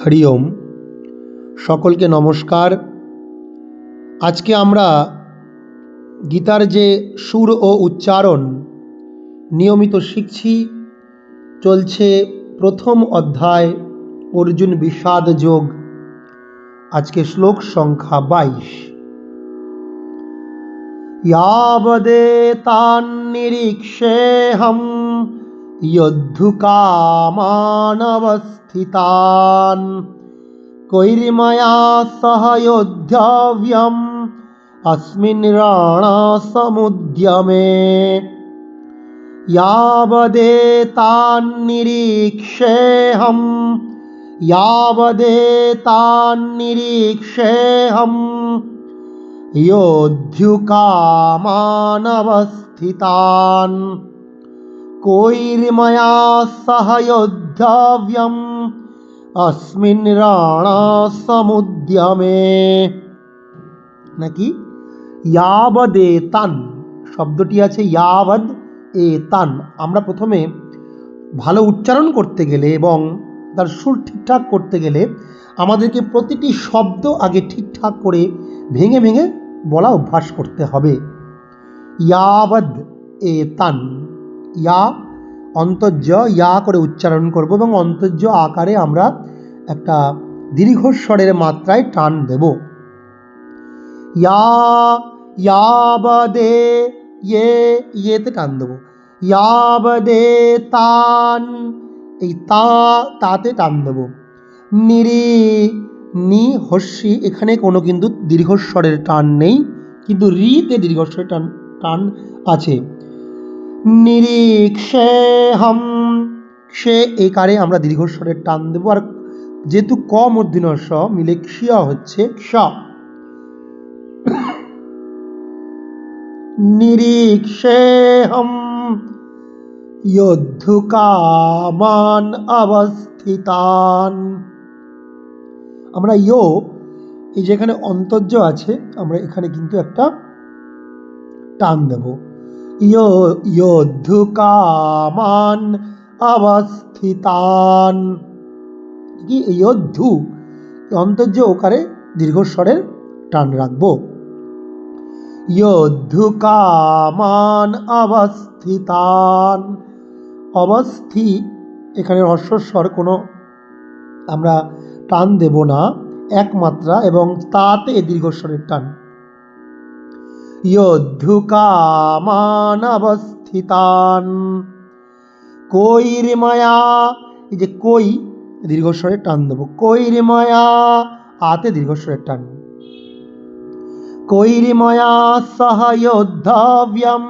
হরি ওম। সকলকে নমস্কার। আজকে আমরা গীতার যে সুর ও উচ্চারণ নিয়মিত শিখছি, চলছে প্রথম অধ্যায় অর্জুন বিষাদ যোগ। আজকে শ্লোক সংখ্যা 22। यावदेतान्निरीक्षेऽहं योद्धुकामानवस्थितान् कैर्मया सह योद्धव्यम् अस्मिन् रणसमुद्यमे। यावदेतान्निरीक्षेऽहं योद्धुकामानवस्थितान् कैर्मया सह योद्धव्यम् अस्मिन् रणसमुद्यमे। নাকি ইয়াবদেতান শব্দটি আছে ইয়াবদ এতান। আমরা প্রথমে ভালো উচ্চারণ করতে গেলে এবং তার সুর ঠিকঠাক করতে গেলে আমাদেরকে প্রতিটি শব্দ আগে ঠিকঠাক করে ভেঙে ভেঙে বলা অভ্যাস করতে হবে। ইয়াবদ এতান, ইয়া অন্তর্য ইয়া করে উচ্চারণ করব এবং অন্তর্য আকারে আমরা একটা দীর্ঘস্বরের মাত্রায় টান দেব। ইয়াবদে ইয়েতে টান দেবো। ইয়াবদে তান, এই তাতে টান দেবো। নি হস্যি, এখানে কোনো কিন্তু দীর্ঘস্বরের টান নেই, কিন্তু রিতে দীর্ঘস্বরের টান আছে। নিরীক্ষেহম, সে একারে আমরা দীর্ঘস্বরের টান দেবো। আর যেহেতু ক মূর্ধন্য স মিলে ক্ষিয়া হচ্ছে ক্ষ। নিরীক্ষেহম যোদ্ধুকামান অবস্থিতান। আমরা এই যেখানে অন্তর্য আছে আমরা এখানে কিন্তু একটা টান দেব। যোদ্ধুকামান অবস্থিতান, কি যোদ্ধু অন্তর্য ওকারে দীর্ঘস্বরের টান রাখবো। যোদ্ধুকামান অবস্থিতান, অবস্থি এখানে হ্রস্বস্বর কোনো আমরা টান দেব না, একমাত্রা, এবং তাতে দীর্ঘস্বরের টান। যোদ্ধুকামান অবস্থিতান কৈর্ময়া, এই যে কই দীর্ঘস্বরের টান দেবো। কৈর্ময়া আতে দীর্ঘস্বরের টান। কৈর্ময়া সহ যোদ্ধব্যম,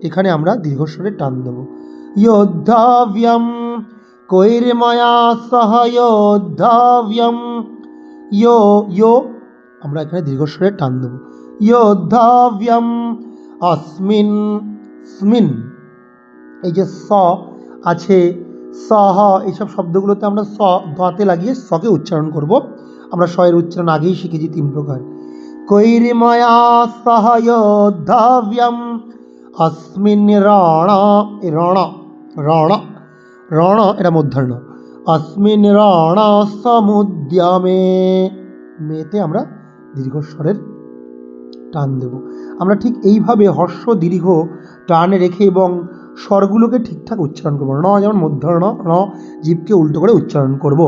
এখানে আমরা দীর্ঘস্বরের টান দেব। যোদ্ধব্যম কৈর্ময়া সহ যোদ্ধব্যম, আমরা এখানে দীর্ঘস্বরের টান দেব। যোদ্ধব্যম अस्मिन्, স্মিন, এই যে স আছে সহ, এইসব শব্দগুলোতে আমরা স দাঁতে লাগিয়ে সকে উচ্চারণ করব। আমরা স এর উচ্চারণ আগেই শিখেছি 3 প্রকার। কৈর্ময়া সহ যোদ্ধব্যম अस्मिन् রণ এটা মূর্ধন্য। अस्मिन् रणसमुद्यमे, মেতে আমরা দীর্ঘস্বরের টান দেব। আমরা ঠিক এইভাবে হর্ষ দীর্ঘ টান রেখে এবং স্বরগুলোকে ঠিকঠাক উচ্চারণ করবো। যেমন মূর্ধন্য র, জীবকে উল্টো করে উচ্চারণ করব।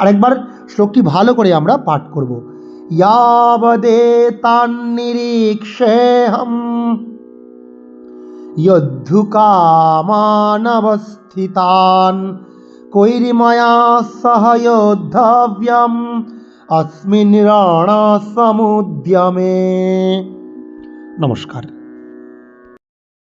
আরেকবার শ্লোকটি ভালো করে আমরা পাঠ করব। यावदेतान्निरीक्षेऽहं योद्धुकामान अवस्थितान् कैर्मया सह योद्धव्यम् अस्मिन् रणसमुद्यमे। नमस्कार।